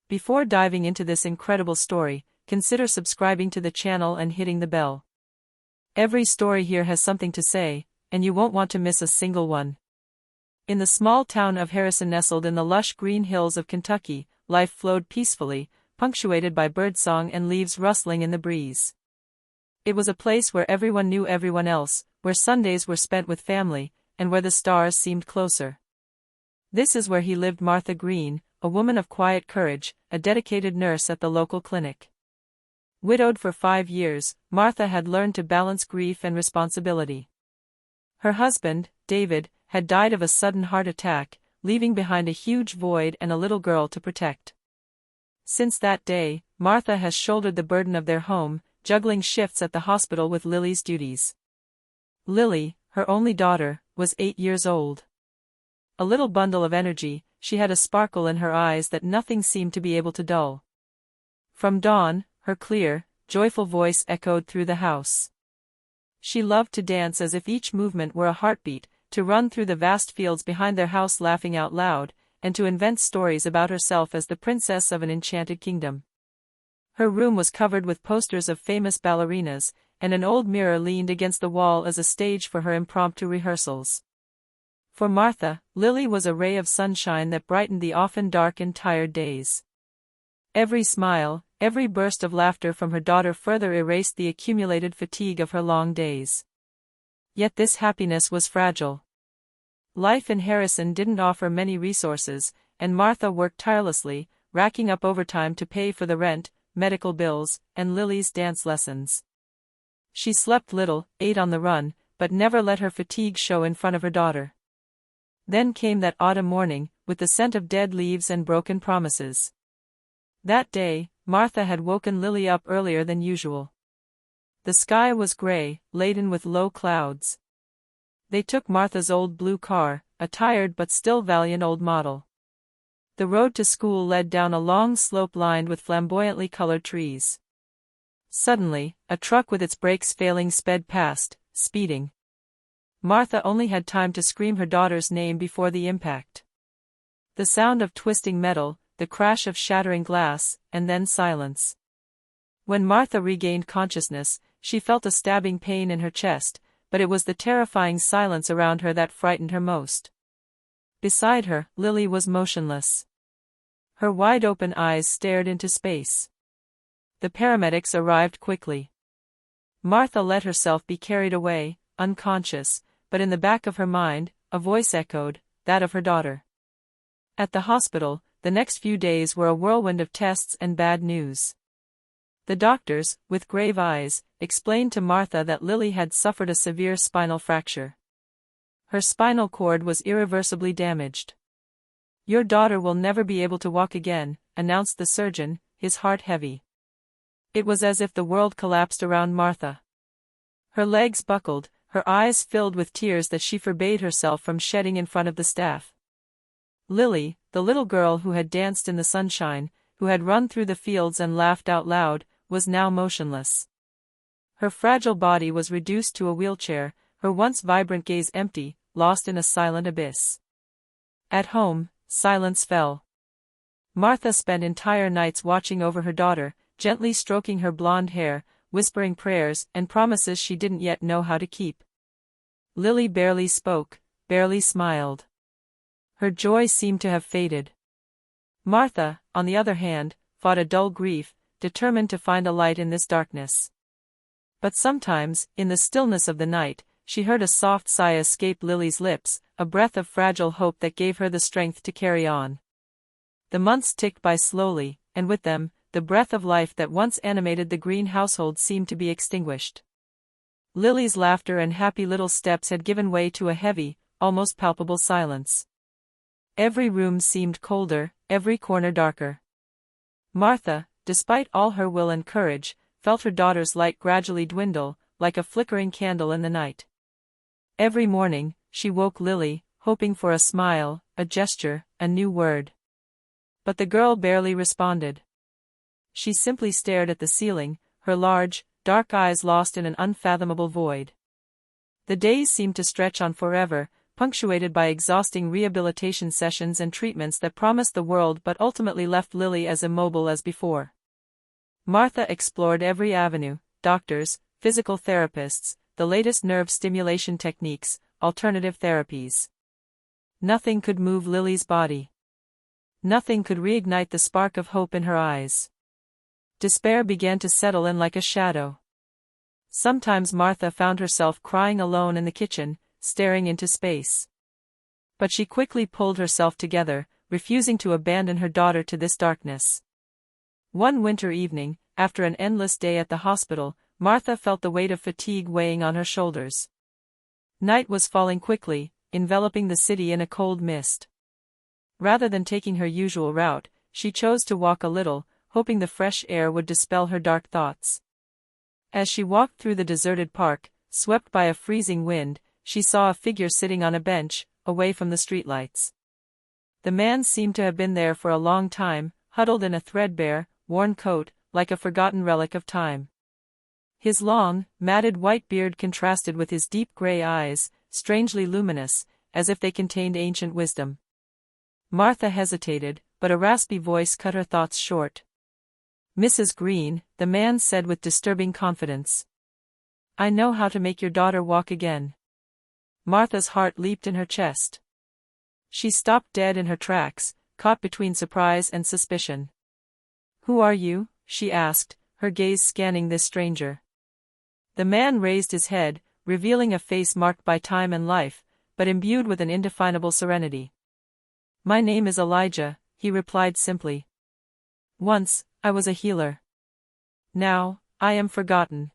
Before diving into this incredible story, consider subscribing to the channel and hitting the bell. Every story here has something to say, and you won't want to miss a single one. In the small town of Harrison, nestled in the lush green hills of Kentucky, life flowed peacefully, punctuated by birdsong and leaves rustling in the breeze. It was a place where everyone knew everyone else, where Sundays were spent with family, and where the stars seemed closer. This is where he lived, Martha Green, a woman of quiet courage, a dedicated nurse at the local clinic. Widowed for 5 years, Martha had learned to balance grief and responsibility. Her husband, David, had died of a sudden heart attack, leaving behind a huge void and a little girl to protect. Since that day, Martha has shouldered the burden of their home, juggling shifts at the hospital with Lily's duties. Lily, her only daughter, was 8 years old. A little bundle of energy, she had a sparkle in her eyes that nothing seemed to be able to dull. From dawn, her clear, joyful voice echoed through the house. She loved to dance as if each movement were a heartbeat, to run through the vast fields behind their house laughing out loud, and to invent stories about herself as the princess of an enchanted kingdom. Her room was covered with posters of famous ballerinas, and an old mirror leaned against the wall as a stage for her impromptu rehearsals. For Martha, Lily was a ray of sunshine that brightened the often dark and tired days. Every smile, every burst of laughter from her daughter further erased the accumulated fatigue of her long days. Yet this happiness was fragile. Life in Harrison didn't offer many resources, and Martha worked tirelessly, racking up overtime to pay for the rent, medical bills, and Lily's dance lessons. She slept little, ate on the run, but never let her fatigue show in front of her daughter. Then came that autumn morning, with the scent of dead leaves and broken promises. That day, Martha had woken Lily up earlier than usual. The sky was gray, laden with low clouds. They took Martha's old blue car, a tired but still valiant old model. The road to school led down a long slope lined with flamboyantly colored trees. Suddenly, a truck with its brakes failing sped past, speeding. Martha only had time to scream her daughter's name before the impact. The sound of twisting metal, the crash of shattering glass, and then silence. When Martha regained consciousness, she felt a stabbing pain in her chest, but it was the terrifying silence around her that frightened her most. Beside her, Lily was motionless. Her wide-open eyes stared into space. The paramedics arrived quickly. Martha let herself be carried away, unconscious, but in the back of her mind, a voice echoed, that of her daughter. At the hospital, the next few days were a whirlwind of tests and bad news. The doctors, with grave eyes, explained to Martha that Lily had suffered a severe spinal fracture. Her spinal cord was irreversibly damaged. "Your daughter will never be able to walk again," announced the surgeon, his heart heavy. It was as if the world collapsed around Martha. Her legs buckled, her eyes filled with tears that she forbade herself from shedding in front of the staff. Lily, the little girl who had danced in the sunshine, who had run through the fields and laughed out loud, was now motionless. Her fragile body was reduced to a wheelchair, her once vibrant gaze empty, lost in a silent abyss. At home, silence fell. Martha spent entire nights watching over her daughter, gently stroking her blonde hair, whispering prayers and promises she didn't yet know how to keep. Lily barely spoke, barely smiled. Her joy seemed to have faded. Martha, on the other hand, fought a dull grief, determined to find a light in this darkness. But sometimes, in the stillness of the night, she heard a soft sigh escape Lily's lips, a breath of fragile hope that gave her the strength to carry on. The months ticked by slowly, and with them, the breath of life that once animated the Green household seemed to be extinguished. Lily's laughter and happy little steps had given way to a heavy, almost palpable silence. Every room seemed colder, every corner darker. Martha, despite all her will and courage, felt her daughter's light gradually dwindle, like a flickering candle in the night. Every morning, she woke Lily, hoping for a smile, a gesture, a new word. But the girl barely responded. She simply stared at the ceiling, her large, dark eyes lost in an unfathomable void. The days seemed to stretch on forever, punctuated by exhausting rehabilitation sessions and treatments that promised the world but ultimately left Lily as immobile as before. Martha explored every avenue: doctors, physical therapists, the latest nerve stimulation techniques, alternative therapies. Nothing could move Lily's body. Nothing could reignite the spark of hope in her eyes. Despair began to settle in like a shadow. Sometimes Martha found herself crying alone in the kitchen, staring into space. But she quickly pulled herself together, refusing to abandon her daughter to this darkness. One winter evening, after an endless day at the hospital, Martha felt the weight of fatigue weighing on her shoulders. Night was falling quickly, enveloping the city in a cold mist. Rather than taking her usual route, she chose to walk a little, hoping the fresh air would dispel her dark thoughts. As she walked through the deserted park, swept by a freezing wind, she saw a figure sitting on a bench, away from the streetlights. The man seemed to have been there for a long time, huddled in a threadbare, worn coat, like a forgotten relic of time. His long, matted white beard contrasted with his deep gray eyes, strangely luminous, as if they contained ancient wisdom. Martha hesitated, but a raspy voice cut her thoughts short. "Mrs. Green," the man said with disturbing confidence. "I know how to make your daughter walk again." Martha's heart leaped in her chest. She stopped dead in her tracks, caught between surprise and suspicion. "Who are you?" she asked, her gaze scanning this stranger. The man raised his head, revealing a face marked by time and life, but imbued with an indefinable serenity. "My name is Elijah," he replied simply. "Once, I was a healer. Now, I am forgotten.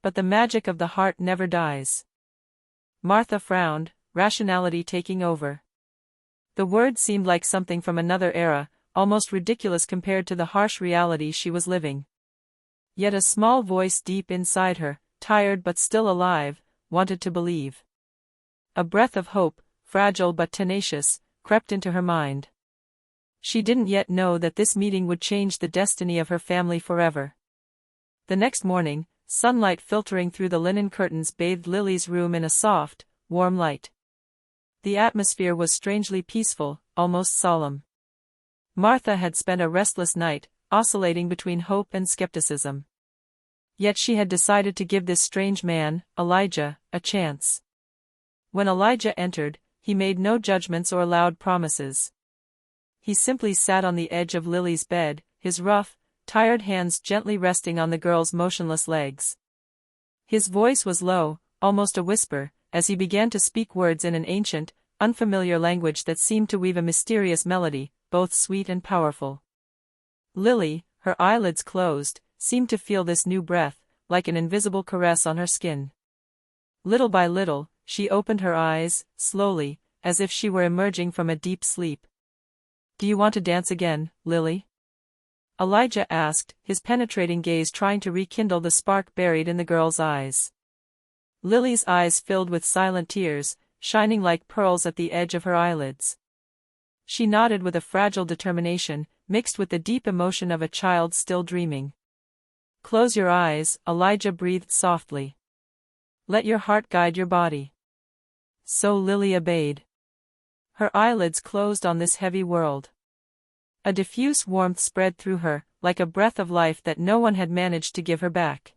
But the magic of the heart never dies." Martha frowned, rationality taking over. The word seemed like something from another era, almost ridiculous compared to the harsh reality she was living. Yet a small voice deep inside her, tired but still alive, wanted to believe. A breath of hope, fragile but tenacious, crept into her mind. She didn't yet know that this meeting would change the destiny of her family forever. The next morning, sunlight filtering through the linen curtains bathed Lily's room in a soft, warm light. The atmosphere was strangely peaceful, almost solemn. Martha had spent a restless night, oscillating between hope and skepticism. Yet she had decided to give this strange man, Elijah, a chance. When Elijah entered, he made no judgments or loud promises. He simply sat on the edge of Lily's bed, his rough, tired hands gently resting on the girl's motionless legs. His voice was low, almost a whisper, as he began to speak words in an ancient, unfamiliar language that seemed to weave a mysterious melody, both sweet and powerful. Lily, her eyelids closed, seemed to feel this new breath, like an invisible caress on her skin. Little by little, she opened her eyes, slowly, as if she were emerging from a deep sleep. "Do you want to dance again, Lily?" Elijah asked, his penetrating gaze trying to rekindle the spark buried in the girl's eyes. Lily's eyes filled with silent tears, shining like pearls at the edge of her eyelids. She nodded with a fragile determination, mixed with the deep emotion of a child still dreaming. "Close your eyes," Elijah breathed softly. "Let your heart guide your body." So Lily obeyed. Her eyelids closed on this heavy world. A diffuse warmth spread through her, like a breath of life that no one had managed to give her back.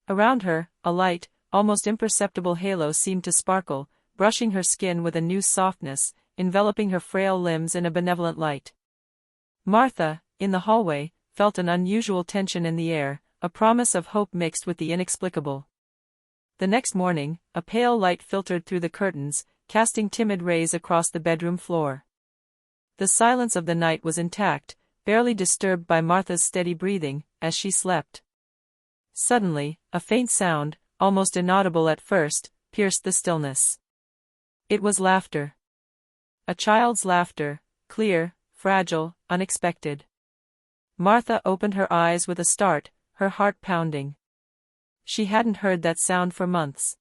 Around her, a light, almost imperceptible halo seemed to sparkle, brushing her skin with a new softness, enveloping her frail limbs in a benevolent light. Martha, in the hallway, felt an unusual tension in the air, a promise of hope mixed with the inexplicable. The next morning, a pale light filtered through the curtains, casting timid rays across the bedroom floor. The silence of the night was intact, barely disturbed by Martha's steady breathing, as she slept. Suddenly, a faint sound, almost inaudible at first, pierced the stillness. It was laughter. A child's laughter, clear, fragile, unexpected. Martha opened her eyes with a start, her heart pounding. She hadn't heard that sound for months.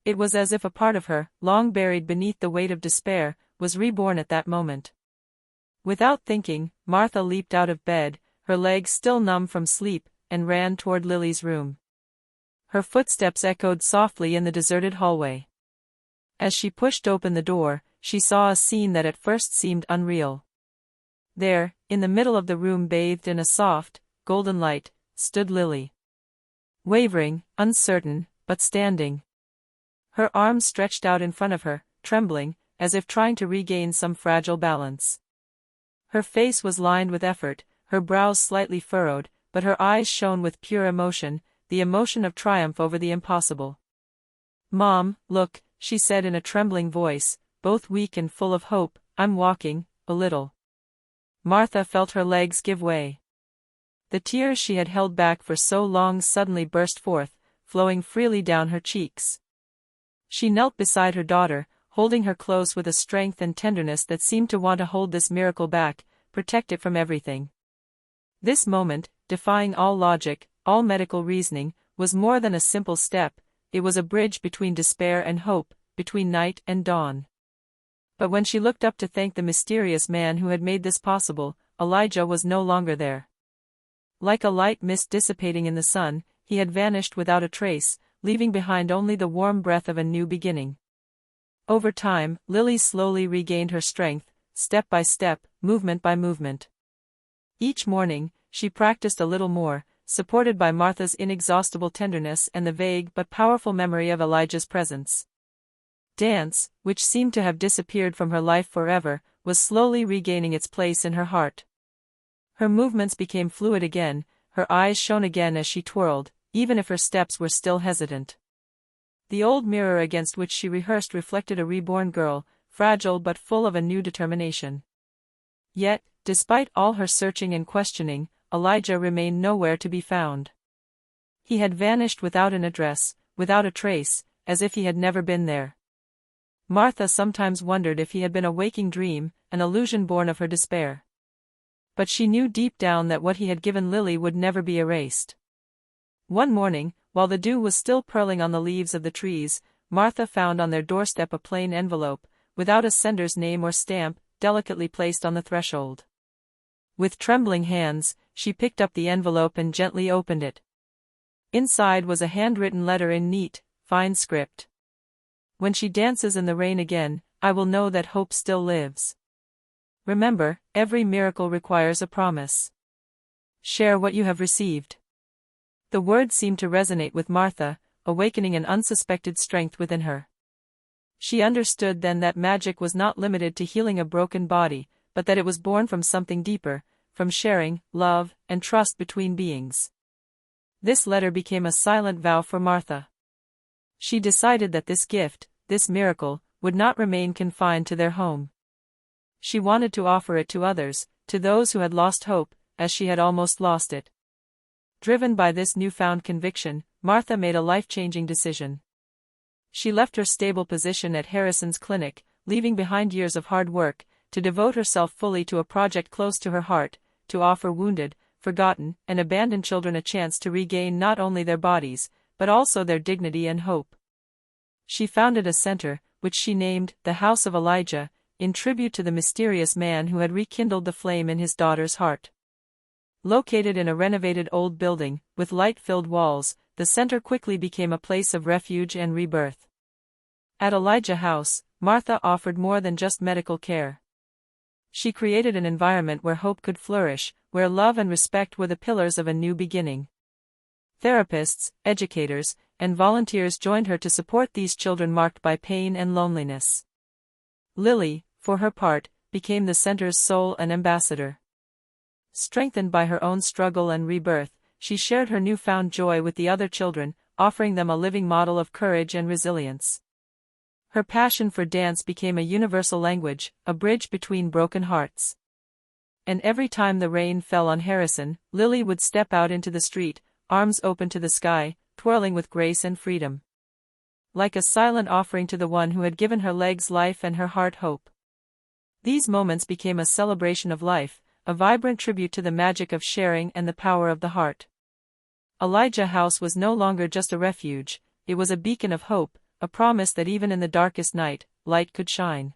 It was as if a part of her, long buried beneath the weight of despair, was reborn at that moment. Without thinking, Martha leaped out of bed, her legs still numb from sleep, and ran toward Lily's room. Her footsteps echoed softly in the deserted hallway. As she pushed open the door, she saw a scene that at first seemed unreal. There, in the middle of the room bathed in a soft, golden light, stood Lily. Wavering, uncertain, but standing. Her arms stretched out in front of her, trembling, as if trying to regain some fragile balance. Her face was lined with effort, her brows slightly furrowed, but her eyes shone with pure emotion, the emotion of triumph over the impossible. "Mom, look," she said in a trembling voice, both weak and full of hope, "I'm walking, a little." Martha felt her legs give way. The tears she had held back for so long suddenly burst forth, flowing freely down her cheeks. She knelt beside her daughter, holding her close with a strength and tenderness that seemed to want to hold this miracle back, protect it from everything. This moment, defying all logic, all medical reasoning, was more than a simple step, it was a bridge between despair and hope, between night and dawn. But when she looked up to thank the mysterious man who had made this possible, Elijah was no longer there. Like a light mist dissipating in the sun, he had vanished without a trace, leaving behind only the warm breath of a new beginning. Over time, Lily slowly regained her strength, step by step, movement by movement. Each morning, she practiced a little more, supported by Martha's inexhaustible tenderness and the vague but powerful memory of Elijah's presence. Dance, which seemed to have disappeared from her life forever, was slowly regaining its place in her heart. Her movements became fluid again, her eyes shone again as she twirled, even if her steps were still hesitant. The old mirror against which she rehearsed reflected a reborn girl, fragile but full of a new determination. Yet, despite all her searching and questioning, Elijah remained nowhere to be found. He had vanished without an address, without a trace, as if he had never been there. Martha sometimes wondered if he had been a waking dream, an illusion born of her despair. But she knew deep down that what he had given Lily would never be erased. One morning, while the dew was still purling on the leaves of the trees, Martha found on their doorstep a plain envelope, without a sender's name or stamp, delicately placed on the threshold. With trembling hands, she picked up the envelope and gently opened it. Inside was a handwritten letter in neat, fine script. "When she dances in the rain again, I will know that hope still lives. Remember, every miracle requires a promise. Share what you have received." The words seemed to resonate with Martha, awakening an unsuspected strength within her. She understood then that magic was not limited to healing a broken body, but that it was born from something deeper, from sharing, love, and trust between beings. This letter became a silent vow for Martha. She decided that this gift, this miracle, would not remain confined to their home. She wanted to offer it to others, to those who had lost hope, as she had almost lost it. Driven by this newfound conviction, Martha made a life-changing decision. She left her stable position at Harrison's clinic, leaving behind years of hard work, to devote herself fully to a project close to her heart, to offer wounded, forgotten, and abandoned children a chance to regain not only their bodies, but also their dignity and hope. She founded a center, which she named the House of Elijah, in tribute to the mysterious man who had rekindled the flame in his daughter's heart. Located in a renovated old building, with light-filled walls, the center quickly became a place of refuge and rebirth. At Elijah House, Martha offered more than just medical care. She created an environment where hope could flourish, where love and respect were the pillars of a new beginning. Therapists, educators, and volunteers joined her to support these children marked by pain and loneliness. Lily, for her part, became the center's soul and ambassador. Strengthened by her own struggle and rebirth, she shared her newfound joy with the other children, offering them a living model of courage and resilience. Her passion for dance became a universal language, a bridge between broken hearts. And every time the rain fell on Harrison, Lily would step out into the street, arms open to the sky, twirling with grace and freedom. Like a silent offering to the one who had given her legs life and her heart hope. These moments became a celebration of life, a vibrant tribute to the magic of sharing and the power of the heart. Elijah House was no longer just a refuge, it was a beacon of hope, a promise that even in the darkest night, light could shine.